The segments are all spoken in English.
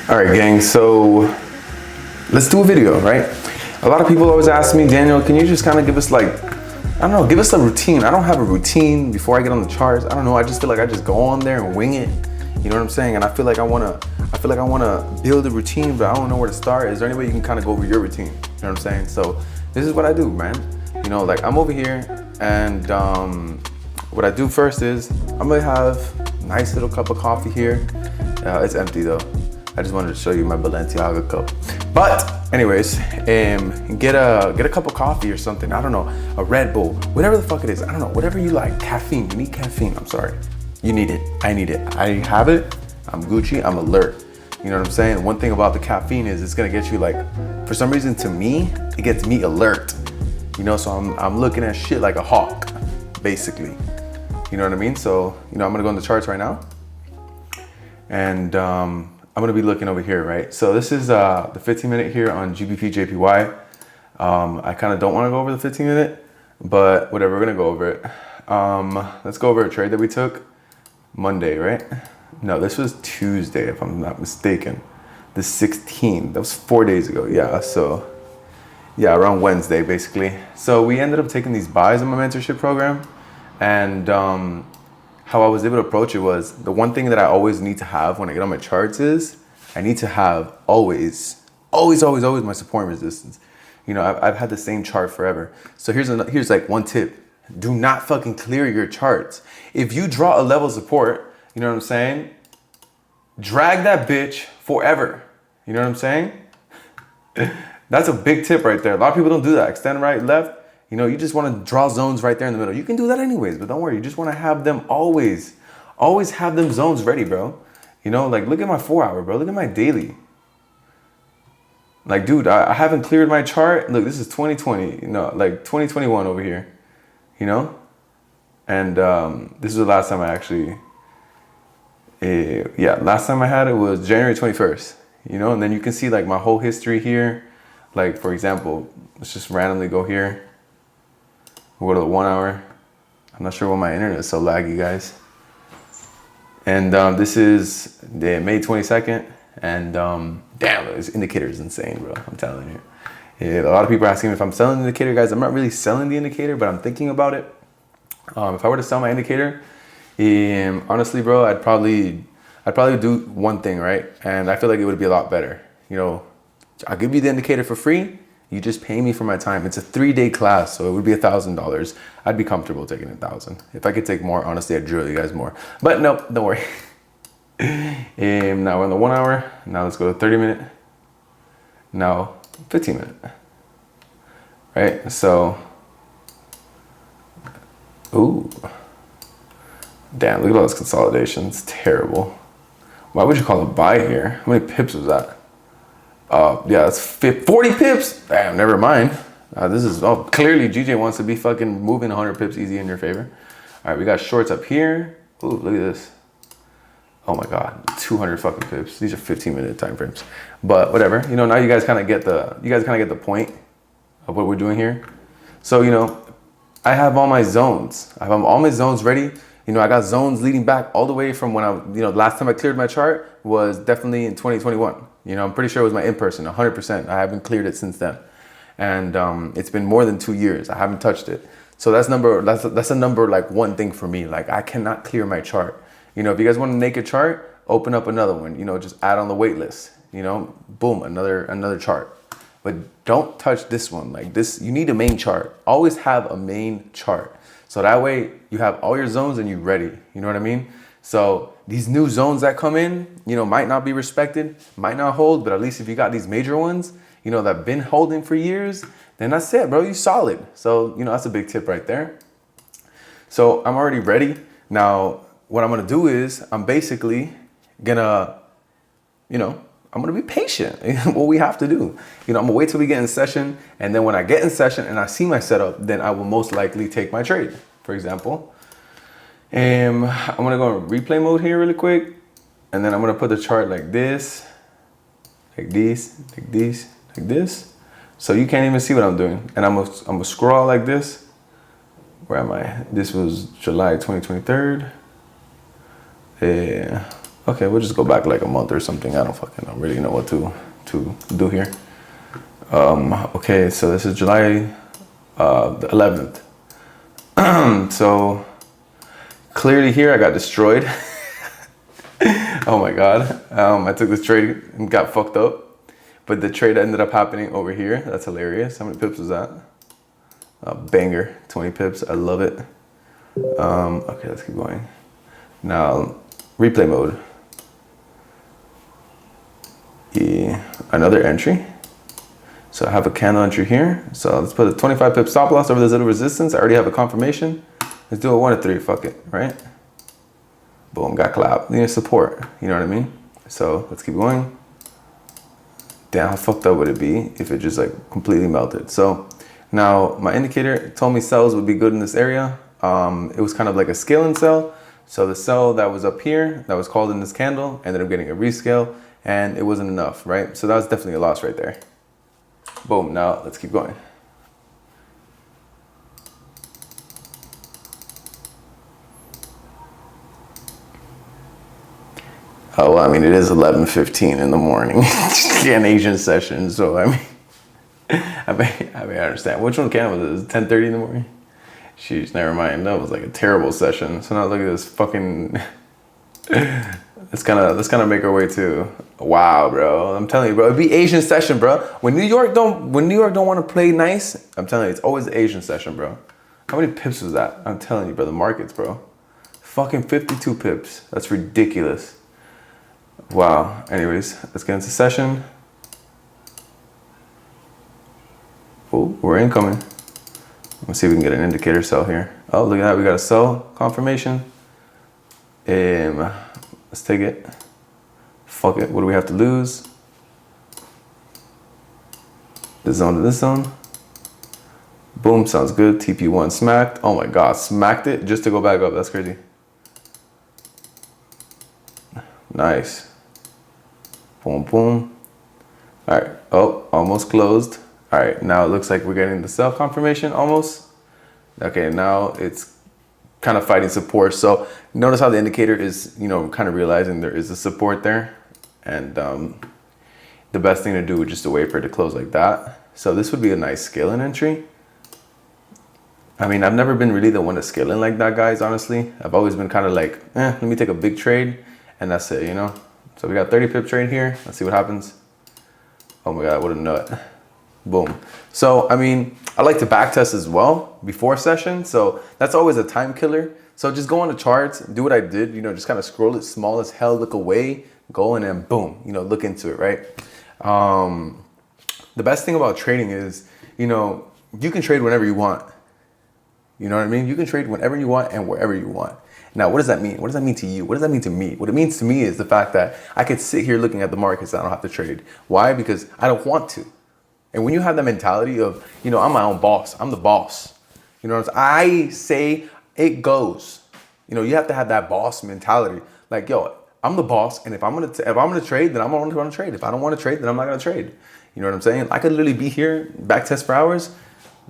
All right, gang, so let's do a video, right? A lot of people always ask me, Daniel, can you just kind of give us like, I don't know, give us a routine. I don't have a routine before I get on the charts. I don't know, I just feel like I just go on there and wing it. You know what I'm saying? And I feel like I wanna build a routine, but I don't know where to start. Is there any way you can kind of go over your routine? You know what I'm saying? So this is what I do, man. You know, like I'm over here and what I do first is I'm gonna have a nice little cup of coffee here. It's empty though. I just wanted to show you my Balenciaga cup. But anyways, get a cup of coffee or something. I don't know, a Red Bull, whatever the fuck it is. I don't know, whatever you like. Caffeine, you need caffeine. I'm sorry. You need it, I need it. I have it, I'm Gucci, I'm alert. You know what I'm saying? One thing about the caffeine is it's gonna get you like, for some reason to me, it gets me alert. You know, so I'm looking at shit like a hawk, basically. You know what I mean? So, you know, I'm gonna go in the charts right now. And I'm gonna be looking over here, right? So this is the 15-minute here on GBP JPY. I kind of don't want to go over the 15-minute, but whatever, we're gonna go over it. Let's go over a trade that we took Monday, right? No, this was Tuesday, if I'm not mistaken. The 16th, that was 4 days ago. Yeah, so yeah, around Wednesday, basically. So we ended up taking these buys in my mentorship program, and how I was able to approach it was, the one thing that I always need to have when I get on my charts is I need to have always my support and resistance. You know, I've had the same chart forever. So here's like one tip. Do not fucking clear your charts. If you draw a level of support, you know what I'm saying? Drag that bitch forever. You know what I'm saying? That's a big tip right there. A lot of people don't do that. Extend right, left. You know, you just want to draw zones right there in the middle. You can do that anyways, but don't worry. You just want to have them always have them zones ready, bro. You know, like look at my 4 hour, bro. Look at my daily. Like, dude, I haven't cleared my chart. Look, this is 2020, you know, like 2021 over here, you know? And this is the last time I actually, last time I had it was January 21st, you know? And then you can see like my whole history here. Like, for example, let's just randomly go here. We'll go to the 1 hour. I'm not sure why my internet is so laggy, guys. And this is the May 22nd. And damn, this indicator is insane, bro. I'm telling you. Yeah, a lot of people are asking me if I'm selling the indicator, guys. I'm not really selling the indicator, but I'm thinking about it. If I were to sell my indicator, honestly, bro, I'd probably do one thing, right? And I feel like it would be a lot better. You know, I'll give you the indicator for free. You just pay me for my time. It's a 3-day class, so it would be $1,000. I'd be comfortable taking 1,000. If I could take more, honestly, I'd drill you guys more. But no, don't worry. Now we're on the 1 hour. Now let's go to 30-minute. Now 15-minute. Right? So, ooh, damn! Look at all those consolidations. Terrible. Why would you call a buy here? How many pips was that? Yeah, that's 40 pips. Damn, never mind. This is, clearly GJ wants to be fucking moving 100 pips easy in your favor. All right, we got shorts up here. Ooh, look at this. Oh my God, 200 fucking pips. These are 15-minute time frames. But whatever, you know, now you guys kind of get the point of what we're doing here. So, you know, I have all my zones. I have all my zones ready. You know, I got zones leading back all the way from when last time I cleared my chart was definitely in 2021. You know, I'm pretty sure it was my in-person, 100%. I haven't cleared it since then. And it's been more than 2 years. I haven't touched it. So that's a number like one thing for me. Like I cannot clear my chart. You know, if you guys want to make a chart, open up another one, you know, just add on the wait list, you know, boom, another chart. But don't touch this one. Like this, you need a main chart. Always have a main chart. So that way you have all your zones and you're ready. You know what I mean? So these new zones that come in, you know, might not be respected, might not hold, but at least if you got these major ones, you know, that have been holding for years, then that's it, bro. You solid. So, you know, that's a big tip right there. So I'm already ready. Now, what I'm going to do is I'm basically going to, you know, I'm going to be patient. What we have to do. You know, I'm going to wait till we get in session. And then when I get in session and I see my setup, then I will most likely take my trade, for example. And I'm going to go in replay mode here really quick. And then I'm going to put the chart like this, like this, like this, like this. So you can't even see what I'm doing. And I'm going to scroll like this. Where am I? This was July 2023. Okay, we'll just go back like a month or something. I don't fucking really know what to do here. Okay, so this is July the 11th. So clearly here I got destroyed. Oh my god. I took this trade and got fucked up. But the trade ended up happening over here. That's hilarious. How many pips was that? A banger, 20 pips. I love it. Okay, let's keep going. Now, replay mode. Another entry. So I have a candle entry here. So let's put a 25 pip stop loss over this little resistance. I already have a confirmation. Let's do a 1 to 3. Fuck it, right? Boom, got clapped. You need support. You know what I mean? So let's keep going. Damn, how fucked up would it be if it just like completely melted? So now my indicator told me sells would be good in this area. It was kind of like a scaling sell. So the sell that was up here, that was called in this candle, ended up getting a rescale, and it wasn't enough, right? So that was definitely a loss right there. Boom, now let's keep going. Oh, well, I mean, it is 11:15 in the morning. An Asian session, so I mean, I understand. Which one candle was it? 10:30 in the morning? Sheesh, never mind. That was like a terrible session. So now look at this fucking. Let's kind of make our way to. Wow, bro. I'm telling you, bro. It'd be Asian session, bro. When New York don't want to play nice, I'm telling you, it's always the Asian session, bro. How many pips was that? I'm telling you, bro. The markets, bro. Fucking 52 pips. That's ridiculous. Wow. Anyways, let's get into session. Oh, we're incoming. Let's see if we can get an indicator sell here. Oh, look at that. We got a sell confirmation. Let's take it. Fuck it. What do we have to lose? This zone to this zone. Boom. Sounds good. TP1 smacked. Oh my God. Smacked it just to go back up. That's crazy. Nice. Boom, boom. All right. Oh, almost closed. All right. Now it looks like we're getting the sell confirmation almost. Okay. Now it's kind of fighting support. So notice how the indicator is, kind of realizing there is a support there. And the best thing to do would just to wait for it to close like that. So this would be a nice scaling entry. I mean, I've never been really the one to scale in like that, guys, honestly. I've always been kind of like, let me take a big trade. And that's it, So we got 30 pip trade here. Let's see what happens. Oh my God, what a nut. Boom. So, I mean, I like to back test as well before session. So that's always a time killer. So just go on the charts, do what I did, just kind of scroll it small as hell, look away, go in and boom, look into it, right? The best thing about trading is, you can trade whenever you want. You know what I mean? You can trade whenever you want and wherever you want. Now, what does that mean? What does that mean to you? What does that mean to me? What it means to me is the fact that I could sit here looking at the markets and I don't have to trade. Why? Because I don't want to. And when you have that mentality of, I'm my own boss. I'm the boss. You know what I'm saying? I say it goes. You have to have that boss mentality. Like, yo, I'm the boss, and if I'm gonna trade, then I'm gonna trade. If I don't want to trade, then I'm not gonna trade. You know what I'm saying? I could literally be here, back test for hours.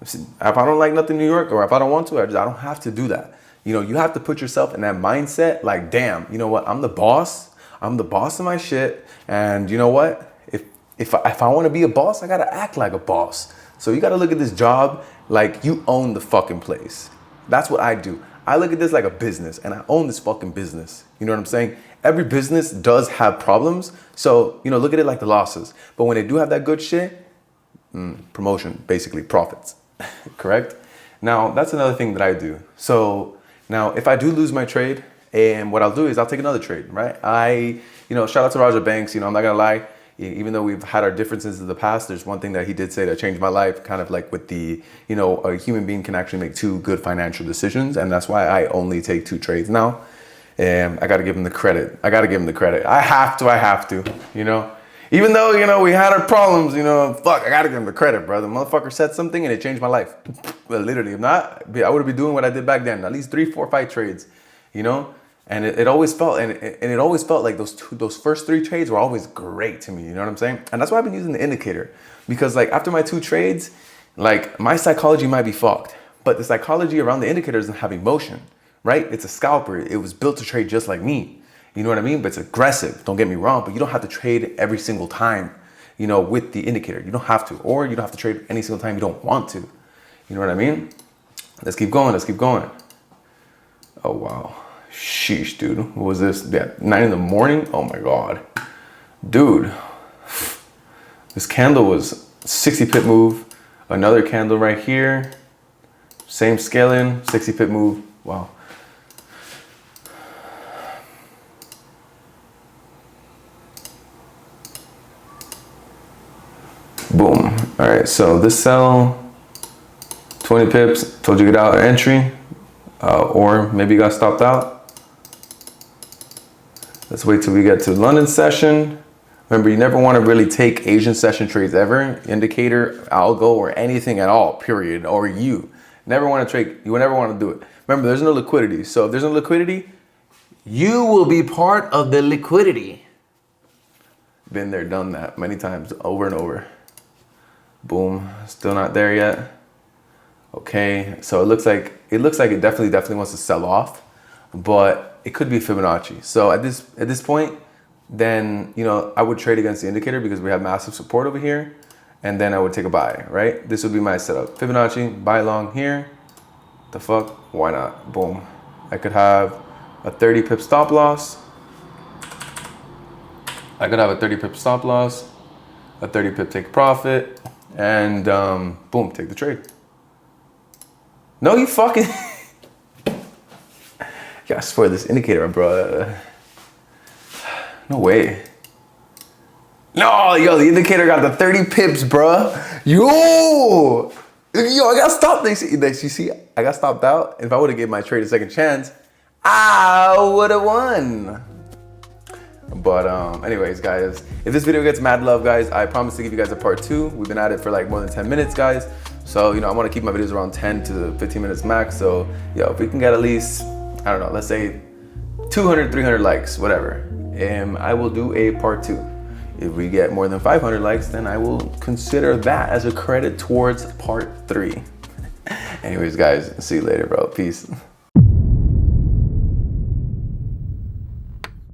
If I don't like nothing in New York, or if I don't want to, I don't have to do that. You have to put yourself in that mindset. Like, damn, you know what? I'm the boss. I'm the boss of my shit. And you know what? If I want to be a boss, I gotta act like a boss. So you gotta look at this job like you own the fucking place. That's what I do. I look at this like a business, and I own this fucking business. You know what I'm saying? Every business does have problems. So, look at it like the losses. But when they do have that good shit, promotion, basically profits, correct? Now, that's another thing that I do. So now if I do lose my trade, and what I'll do is I'll take another trade, right? Shout out to Roger Banks. I'm not gonna lie. Even though we've had our differences in the past, there's one thing that he did say that changed my life, kind of like with the, a human being can actually make 2 good financial decisions. And that's why I only take 2 trades now. And I got to give him the credit. I have to, even though, we had our problems, fuck, I got to give him the credit, bro. The motherfucker said something and it changed my life. Well, literally, if not, I would be doing what I did back then, at least 3, 4, 5 trades, And it always felt, and it always felt like those first 3 trades were always great to me. You know what I'm saying? And that's why I've been using the indicator, because like after my 2 trades, like my psychology might be fucked, but the psychology around the indicator doesn't have emotion, right? It's a scalper. It was built to trade just like me. You know what I mean? But it's aggressive. Don't get me wrong, but you don't have to trade every single time, you know, with the indicator. You don't have to, or you don't have to trade any single time you don't want to. You know what I mean? Let's keep going. Let's keep going. Oh, wow. Sheesh, dude. What was this? Yeah, 9 in the morning? Oh my God. Dude. This candle was 60 pip move. Another candle right here. Same scaling, 60 pip move. Wow. Boom. All right, so this sell, 20 pips, told you get out entry, or maybe you got stopped out. Let's wait till we get to London session. Remember, you never want to really take Asian session trades ever, indicator, algo, or anything at all, period, or you. Never want to trade, you will never want to do it. Remember, there's no liquidity. So if there's no liquidity, you will be part of the liquidity. Been there, done that many times, over and over. Boom, still not there yet. Okay, so it looks like it definitely wants to sell off, but it could be Fibonacci. So at this point, then, you know, I would trade against the indicator because we have massive support over here, and then I would take a buy, right? This would be my setup. Fibonacci, buy long here. The fuck, why not? Boom. I could have a 30 pip stop loss. I could have a 30 pip stop loss, a 30 pip take profit, and boom, take the trade. No, you fucking, yeah, I swear this indicator, bro. No way. No, yo, the indicator got the 30 pips, bro. Yo, I got stopped. You see, I got stopped out. If I would have given my trade a second chance, I would have won. But anyways, guys, if this video gets mad love, guys, I promise to give you guys a part 2. We've been at it for like more than 10 minutes, guys. So, you know, I want to keep my videos around 10 to 15 minutes max. So, yo, if we can get at least, I don't know, let's say 200, 300 likes, whatever, I will do a part 2. If we get more than 500 likes, then I will consider that as a credit towards part 3. Anyways, guys, see you later, bro. Peace.